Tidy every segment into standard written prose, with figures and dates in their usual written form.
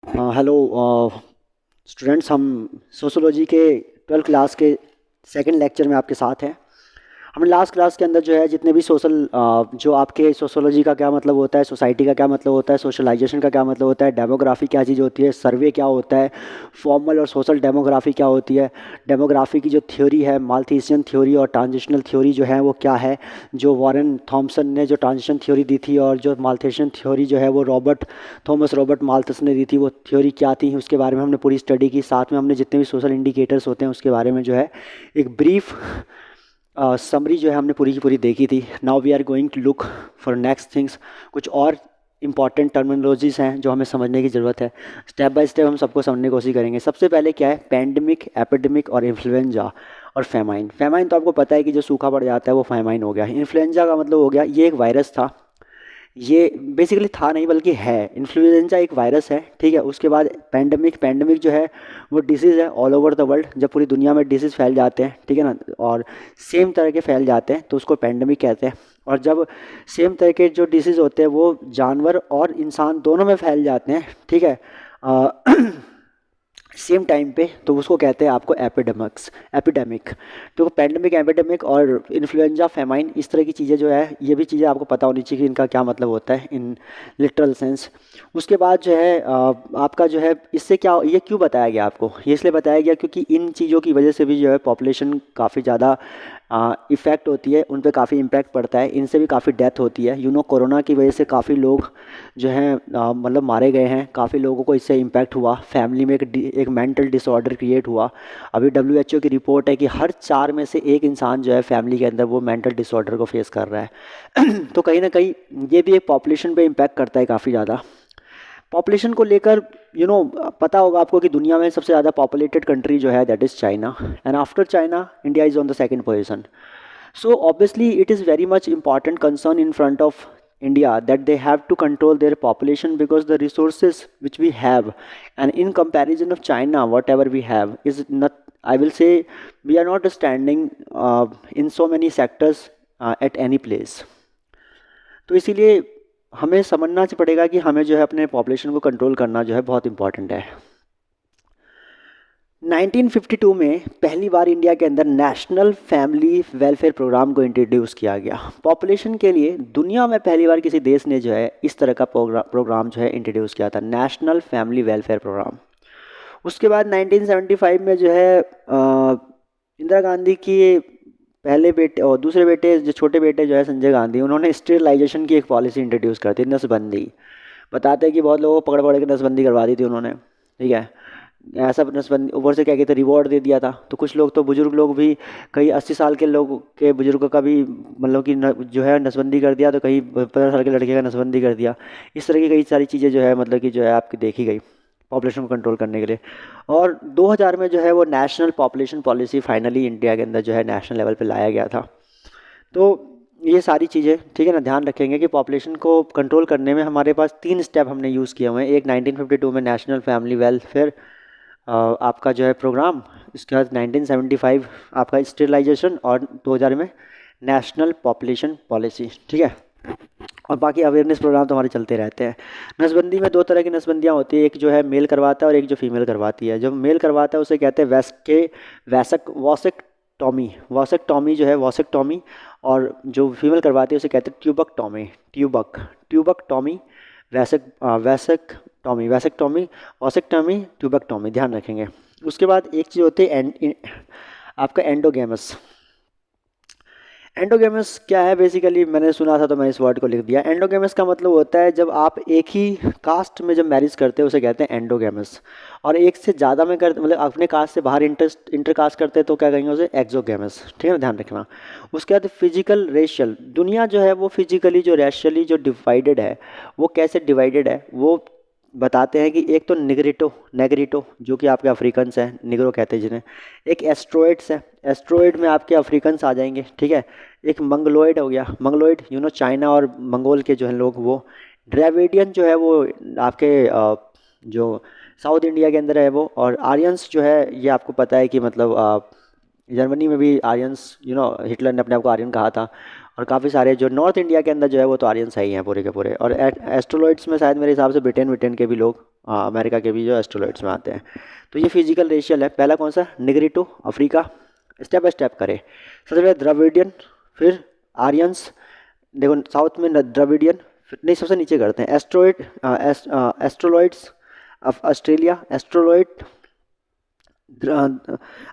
Hello students, हम sociology के 12th class के सेकंड लेक्चर में आपके साथ हैं। हमने लास्ट क्लास के अंदर जो है जितने भी जो आपके सोशोलॉजी का क्या मतलब होता है, सोसाइटी का क्या मतलब होता है, सोशलाइजेशन का क्या मतलब होता है, डेमोग्राफी क्या चीज़ होती है, सर्वे क्या होता है, फॉर्मल और सोशल डेमोग्राफी क्या होती है, डेमोग्राफी की जो थ्योरी है माल्थीसियन थ्योरी और ट्रांजिशनल थ्योरी जो है वो क्या है, जो वॉरेन थॉमसन ने जो ट्रांजिशन थ्योरी दी थी और जो माल्थेशियन थ्योरी जो है वो रॉबर्ट माल्थस ने दी थी, वो थ्योरी क्या थी, उसके बारे में हमने पूरी स्टडी की। साथ में हमने जितने भी सोशल इंडिकेटर्स होते हैं उसके बारे में जो है एक ब्रीफ समरी जो है हमने पूरी की पूरी देखी थी। Now we are going to look for next things. कुछ और इंपॉर्टेंट टर्मिनोलॉजीज हैं जो हमें समझने की ज़रूरत है। स्टेप बाय स्टेप हम सबको समझने की कोशिश करेंगे। सबसे पहले क्या है, पैंडमिक, एपिडेमिक और इन्फ्लुएंजा और फेमाइन। फेमाइन तो आपको पता है कि जो सूखा पड़ जाता है वो फेमाइन हो गया। इन्फ्लुएंजा का मतलब हो गया ये एक वायरस था, ये बेसिकली था नहीं बल्कि है। इन्फ्लुएंजा एक वायरस है, ठीक है। उसके बाद पैंडमिक, पैंडमिक जो है वो डिसीज़ है ऑल ओवर द वर्ल्ड। जब पूरी दुनिया में डिसीज़ फैल जाते हैं, ठीक है ना, और सेम तरह के फैल जाते हैं तो उसको पैंडमिक कहते हैं। और जब सेम तरह के जो डिसीज़ होते हैं वो जानवर और इंसान दोनों में फैल जाते हैं, ठीक है, सेम टाइम पे, तो उसको कहते हैं आपको एपिडेमिक। तो पैंडमिक, एपिडेमिक और इन्फ्लुएंजा, फेमाइन, इस तरह की चीज़ें जो है ये भी चीज़ें आपको पता होनी चाहिए कि इनका क्या मतलब होता है इन लिटरल सेंस। उसके बाद जो है आपका जो है इससे क्या, ये क्यों बताया गया आपको, ये इसलिए बताया गया क्योंकि इन चीज़ों की वजह से भी जो है पॉपुलेशन काफ़ी ज़्यादा इफ़ेक्ट होती है, उन पे काफ़ी इम्पैक्ट पड़ता है, इनसे भी काफ़ी डेथ होती है। कोरोना की वजह से काफ़ी लोग जो हैं मतलब मारे गए हैं, काफ़ी लोगों को इससे इम्पैक्ट हुआ। फैमिली में एक मेंटल डिसऑर्डर क्रिएट हुआ। अभी डब्ल्यू एच ओ की रिपोर्ट है कि हर 4 में से एक इंसान जो है फैमिली के अंदर वो मेंटल डिसऑर्डर को फेस कर रहा है। तो कहीं ना कहीं ये भी एक पॉपुलेशन पे इम्पैक्ट करता है काफ़ी ज़्यादा। पॉपुलेशन को लेकर पता होगा आपको कि दुनिया में सबसे ज़्यादा पॉपुलेटेड कंट्री जो है that is China, and after China India is on the second position. So obviously it is very much important concern in front of India that they have to control their population, because the resources which we have, and in comparison of China whatever we have is not, I will say, we are not standing in so many sectors at any place. तो इसीलिए हमें समझना पड़ेगा कि हमें जो है अपने पॉपुलेशन को कंट्रोल करना जो है बहुत इंपॉर्टेंट है। 1952 में पहली बार इंडिया के अंदर नेशनल फैमिली वेलफेयर प्रोग्राम को इंट्रोड्यूस किया गया पॉपुलेशन के लिए। दुनिया में पहली बार किसी देश ने जो है इस तरह का प्रोग्राम जो है इंट्रोड्यूस किया था, नेशनल फैमिली वेलफेयर प्रोग्राम। उसके बाद 1975 में जो है इंदिरा गांधी की पहले बेटे और दूसरे बेटे, जो छोटे बेटे जो है संजय गांधी, उन्होंने स्टेरिलाइजेशन की एक पॉलिसी इंट्रोड्यूस कर दी, नसबंदी। बताते हैं कि बहुत लोगों को पकड़ पकड़ के नसबंदी करवा दी थी उन्होंने, ठीक है। ऐसा नसबंदी ऊपर से क्या कहते हैं, रिवॉर्ड दे दिया था। तो कुछ लोग तो बुजुर्ग लोग भी, कई 80 साल के लोग के बुजुर्गों का भी मतलब कि जो है नसबंदी कर दिया, तो कहीं 15 साल के लड़के का नसबंदी कर दिया। इस तरह की कई सारी चीज़ें जो है मतलब कि जो है आपकी देखी गई पॉपुलेशन को कंट्रोल करने के लिए। और 2000 में जो है वो national population policy finally India के अंदर जो है नेशनल लेवल पे लाया गया था। तो ये सारी चीज़ें, ठीक है ना, ध्यान रखेंगे कि पॉपुलेशन को कंट्रोल करने में हमारे पास 3 स्टेप हमने यूज़ किए हुए हैं। एक 1952 में नेशनल फैमिली वेलफेयर आपका जो है प्रोग्राम, इसके बाद 1975 आपका स्टेरिलाइजेशन, और 2000 में नेशनल पॉपुलेशन पॉलिसी, ठीक है। और बाकी अवेयरनेस प्रोग्राम तो हमारे चलते रहते हैं। नसबंदी में 2 तरह की नसबंदियाँ होती है, एक जो है मेल करवाता है और एक जो फीमेल करवाती है। जो मेल करवाता है उसे कहते हैं वॉसेक्टॉमी जो है वॉसेक्टॉमी, और जो फीमेल करवाती है उसे कहते हैं ट्यूबकटॉमी, वैसेक्टॉमी, वॉसेक्टॉमी, ट्यूबकटॉमी, ध्यान रखेंगे। उसके बाद एक चीज़ होती है आपका एंडोगेमस। एंडोगेमस क्या है, बेसिकली मैंने सुना था तो मैंने इस वर्ड को लिख दिया। एंडोगेमस का मतलब होता है जब आप एक ही कास्ट में जब मैरिज करते हैं उसे कहते हैं एंडोगेमस, और एक से ज़्यादा में करते मतलब अपने कास्ट से बाहर इंटरकास्ट करते हैं तो क्या कहेंगे उसे, एक्सोगेमस, ठीक है ना, ध्यान रखना। उसके बाद फिजिकल रेशियल, दुनिया जो है वो फिजिकली जो रेशियली जो डिवाइडेड है, वो कैसे डिवाइडेड है वो बताते हैं कि एक तो नेग्रिटो जो कि आपके अफ्रीकन्स हैं, निग्रो कहते हैं जिन्हें। एक एस्ट्रॉइड्स है, एस्ट्रॉइड में आपके अफ्रीकन्स आ जाएंगे, ठीक है। एक मंगलोइड हो गया, मंगलोइड चाइना और मंगोल के जो हैं लोग वो। ड्राविडियन जो है वो आपके जो साउथ इंडिया के अंदर है वो। और आर्यंस जो है ये आपको पता है कि मतलब जर्मनी में भी आर्यंस, हिटलर ने अपने आप को आर्यन कहा था। और काफ़ी सारे जो नॉर्थ इंडिया के अंदर जो है वो तो आर्यन सही हैं पूरे के पूरे। और एस्ट्रोलॉइड्स में शायद मेरे हिसाब से ब्रिटेन ब्रिटेन के भी लोग, अमेरिका के भी जो एस्ट्रोलॉइड्स में आते हैं। तो ये फिजिकल रेशियल है। पहला कौन सा? Negrito, Africa. Step by step करें। सबसे पहले द्रविडियन, फिर आर्यंस, देखो साउथ में द्रविडियन, नहीं सबसे नीचे करते हैं एस्ट्रोलॉइड्स ऑफ ऑस्ट्रेलिया, एस्ट्रोलॉइड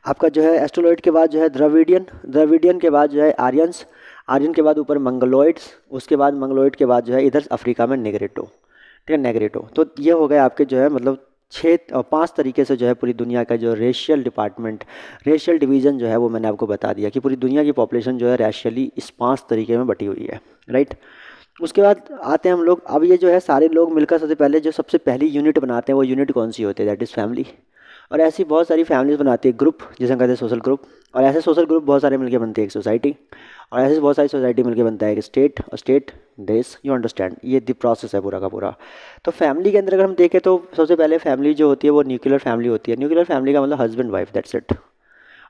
आपका जो है एस्ट्रोलॉइड के बाद जो है द्रविडियन, द्रविडियन के बाद जो है आर्यंस, आर्यन के बाद ऊपर मंगलोइड्स, उसके बाद मंगलोइड के बाद जो है इधर अफ्रीका में नेग्रेटो। ठीक है, नेग्रेटो। तो ये हो गए आपके जो है मतलब 5 तरीके से जो है पूरी दुनिया का जो रेशियल डिपार्टमेंट, रेशियल डिवीज़न जो है वो मैंने आपको बता दिया कि पूरी दुनिया की पॉपुलेशन जो है रेशियली इस 5 तरीके में बटी हुई है, राइट। उसके बाद आते हैं हम लोग, अब ये जो है सारे लोग मिलकर सबसे पहले जो सबसे पहली यूनिट बनाते हैं वो यूनिट कौन सी होती है? That is family. और ऐसी बहुत सारी फैमिलीज बनाती है ग्रुप, जिसे हम कहते हैं सोशल ग्रुप। और ऐसे सोशल ग्रुप बहुत सारे मिलकर बनते हैं एक सोसाइटी, और ऐसे बहुत सारी सोसाइटी मिलकर बनता है एक स्टेट, और स्टेट देश। यू अंडरस्टैंड, ये द प्रोसेस है पूरा का पूरा। तो फैमिली के अंदर अगर हम देखें तो सबसे पहले फैमिली जो होती है वो न्यूक्लियर फैमिली होती है। न्यूक्लियर फैमिली का मतलब हस्बैंड वाइफ, दैट्स इट।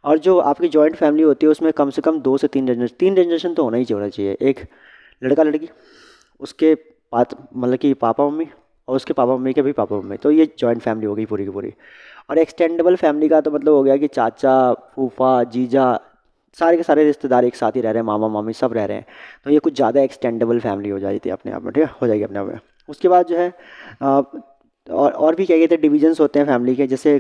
और जो आपकी जॉइंट फैमिली होती है उसमें कम से कम 2 से 3 जनरेशन, 3 जनरेशन तो होना चाहिए। एक लड़का लड़की, उसके बाद मतलब कि पापा मम्मी, और उसके पापा मम्मी के भी पापा मम्मी। तो ये जॉइंट फैमिली हो गई पूरी की पूरी। और एक्सटेंडेबल फैमिली का तो मतलब हो गया कि चाचा, फूफा, जीजा, सारे के सारे रिश्तेदार एक साथ ही रह रहे हैं, मामा मामी सब रह रहे हैं। तो ये कुछ ज़्यादा एक्सटेंडेबल फैमिली हो जाती है अपने आप में, ठीक है, हो जाएगी अपने आप में। उसके बाद जो है और भी क्या कहते हैं डिविजन्स होते हैं फैमिली के, जैसे